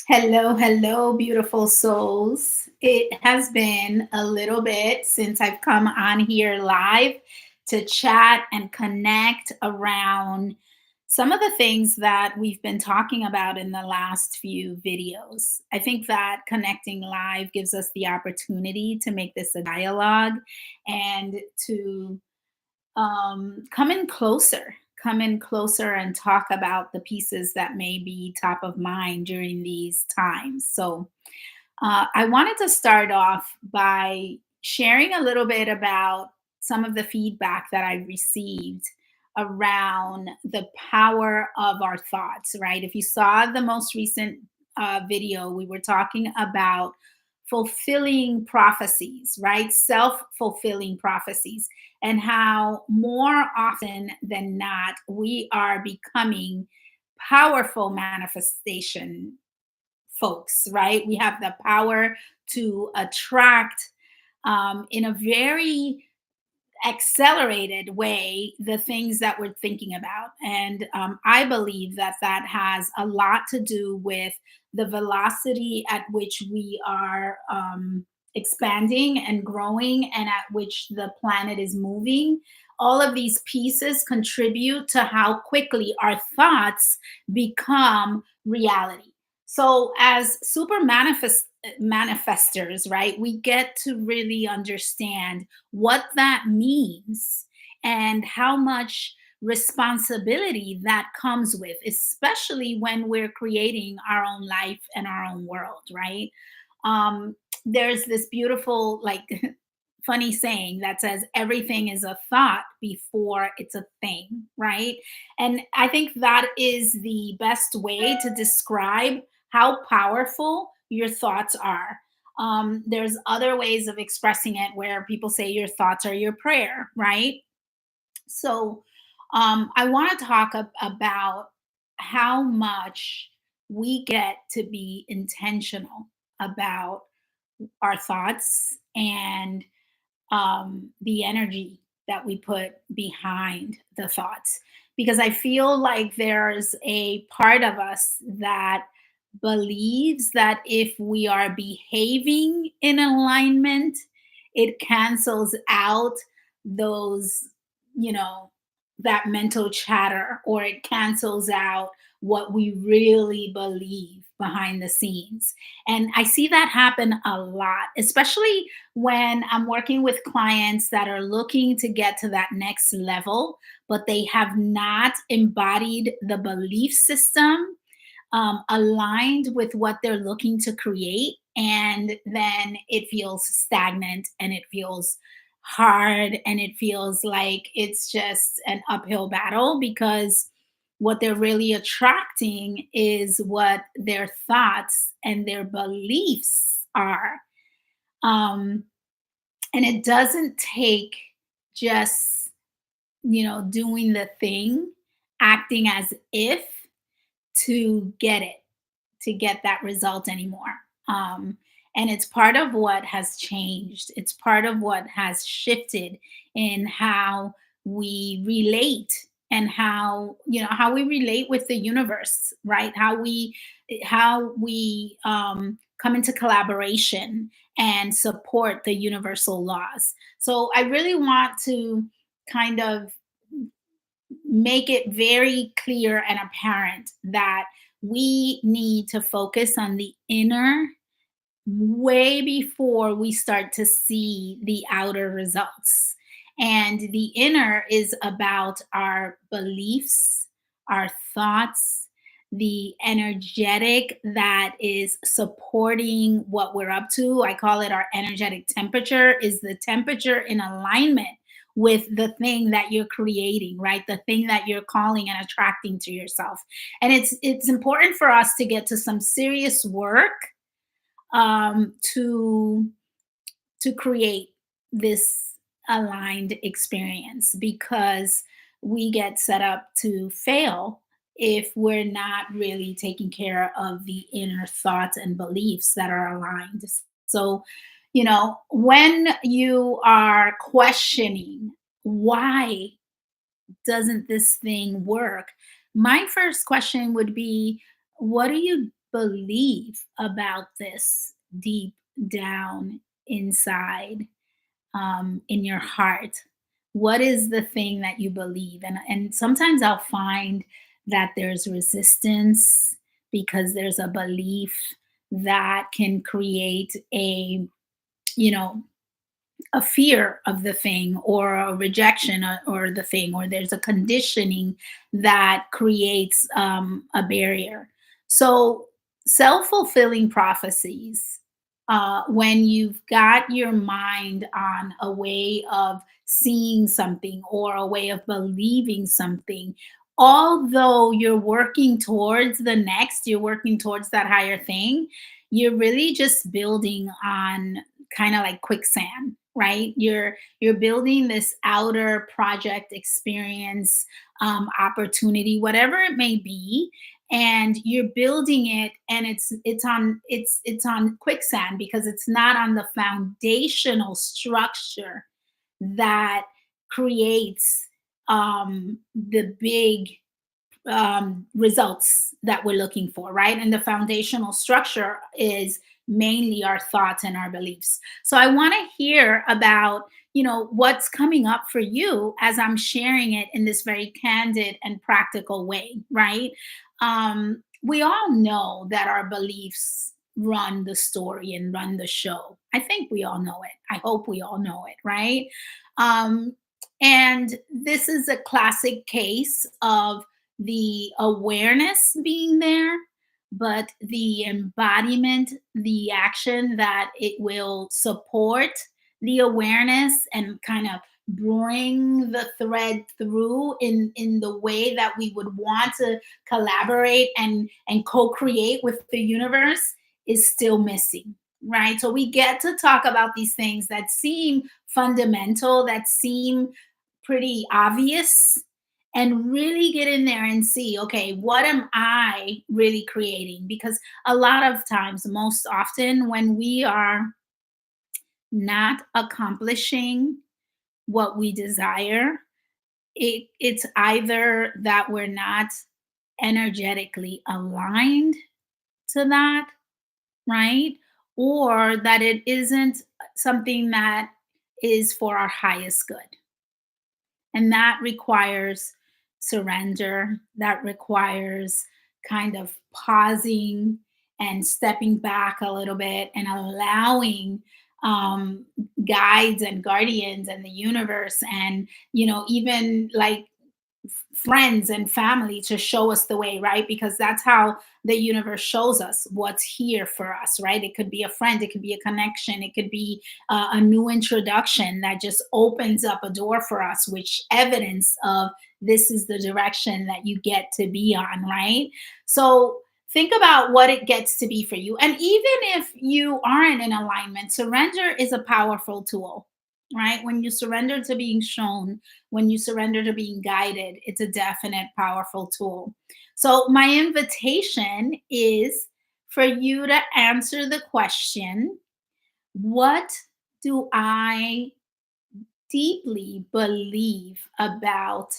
Hello, hello, beautiful souls. It has been a little bit since I've come on here live to chat and connect around some of the things that we've been talking about in the last few videos. I think that connecting live gives us the opportunity to make this a dialogue and to come in closer and talk about the pieces that may be top of mind during these times. So, I wanted to start off by sharing a little bit about some of the feedback that I received around the power of our thoughts, right? If you saw the most recent video, we were talking about fulfilling prophecies, right? Self fulfilling prophecies, and how more often than not, we are becoming powerful manifestation folks, right? We have the power to attract in a very accelerated way the things that we're thinking about. And I believe that that has a lot to do with the velocity at which we are expanding and growing and at which the planet is moving. All of these pieces contribute to how quickly our thoughts become reality. So, as manifestors, right, we get to really understand what that means and how much responsibility that comes with, especially when we're creating our own life and our own world, right? There's this beautiful, like, funny saying that says everything is a thought before it's a thing, right? And I think that is the best way to describe how powerful your thoughts are. There's other ways of expressing it where people say your thoughts are your prayer, right? So I want to talk about how much we get to be intentional about our thoughts and the energy that we put behind the thoughts. Because I feel like there's a part of us that believes that if we are behaving in alignment, it cancels out those, you know, that mental chatter, or it cancels out what we really believe behind the scenes. And I see that happen a lot, especially when I'm working with clients that are looking to get to that next level, but they have not embodied the belief system aligned with what they're looking to create. And then it feels stagnant and it feels hard and it feels like it's just an uphill battle because what they're really attracting is what their thoughts and their beliefs are. Um, and it doesn't take just, doing the thing, acting as if to get it, to get that result anymore. Um, and it's part of what has changed. It's part of what has shifted in how we relate and how we relate with the universe, right? How we come into collaboration and support the universal laws. So I really want to kind of make it very clear and apparent that we need to focus on the inner way before we start to see the outer results. And the inner is about our beliefs, our thoughts, the energetic that is supporting what we're up to. I call it our energetic temperature, is the temperature in alignment with the thing that you're creating, right? The thing that you're calling and attracting to yourself. And it's important for us to get to some serious work to create this aligned experience, because we get set up to fail if we're not really taking care of the inner thoughts and beliefs that are aligned. So, when you are questioning, why doesn't this thing work? My first question would be, what do you believe about this deep down inside, in your heart? What is the thing that you believe? And sometimes I'll find that there's resistance because there's a belief that can create you know, a fear of the thing, or a rejection, or the thing, or there's a conditioning that creates a barrier. So self-fulfilling prophecies, when you've got your mind on a way of seeing something or a way of believing something, although you're working towards that higher thing, you're really just building on kind of like quicksand, right? You're building this outer project, experience, opportunity, whatever it may be, and you're building it, and it's on quicksand because it's not on the foundational structure that creates the big results that we're looking for, right? And the foundational structure is mainly our thoughts and our beliefs. So I want to hear about, what's coming up for you as I'm sharing it in this very candid and practical way, right? We all know that our beliefs run the story and run the show. I think we all know it. I hope we all know it, right? Um, and this is a classic case of the awareness being there, but the embodiment, the action that it will support the awareness and kind of bring the thread through in the way that we would want to collaborate and co-create with the universe is still missing, right? So we get to talk about these things that seem fundamental, that seem pretty obvious, and really get in there and see, okay, what am I really creating? Because a lot of times, most often, when we are not accomplishing what we desire, it's either that we're not energetically aligned to that, right? Or that it isn't something that is for our highest good. And that requires surrender, that requires kind of pausing and stepping back a little bit and allowing um, guides and guardians and the universe, and even like friends and family, to show us the way, right? Because that's how the universe shows us what's here for us, right? It could be a friend, it could be a connection, it could be a new introduction that just opens up a door for us, which evidence of this is the direction that you get to be on, right? So think about what it gets to be for you. And even if you aren't in alignment, surrender is a powerful tool, right? When you surrender to being shown, when you surrender to being guided, it's a definite powerful tool. So, my invitation is for you to answer the question: what do I deeply believe about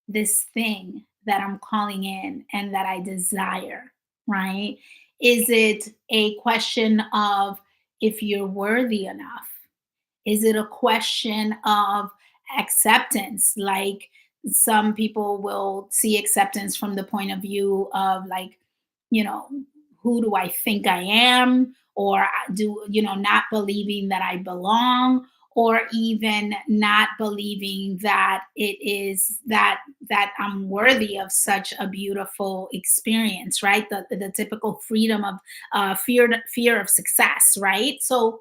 this thing that I'm calling in and that I desire, right? Is it a question of if you're worthy enough? Is it a question of acceptance? Like, some people will see acceptance from the point of view of, like, you know, who do I think I am? Or not believing that I belong, or even not believing that it is that I'm worthy of such a beautiful experience, right? The typical freedom of fear of success, right? So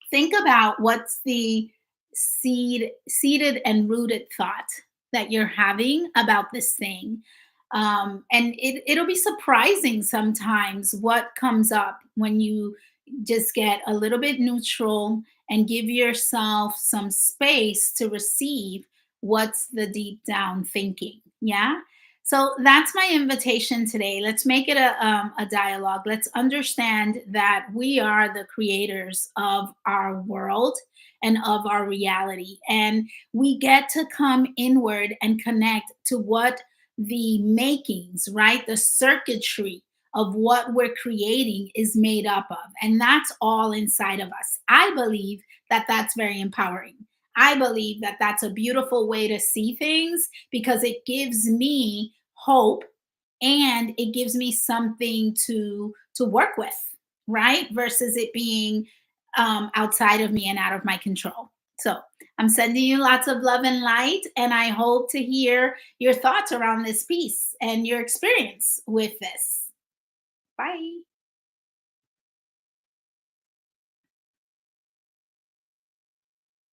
think about what's the seated and rooted thought that you're having about this thing. And it'll be surprising sometimes what comes up when you just get a little bit neutral and give yourself some space to receive what's the deep down thinking. Yeah. So that's my invitation today. Let's make it a dialogue. Let's understand that we are the creators of our world and of our reality. And we get to come inward and connect to what the makings, right? The circuitry of what we're creating is made up of. And that's all inside of us. I believe that that's very empowering. I believe that that's a beautiful way to see things because it gives me hope and it gives me something to work with, right? Versus it being outside of me and out of my control. So I'm sending you lots of love and light, and I hope to hear your thoughts around this piece and your experience with this. Bye.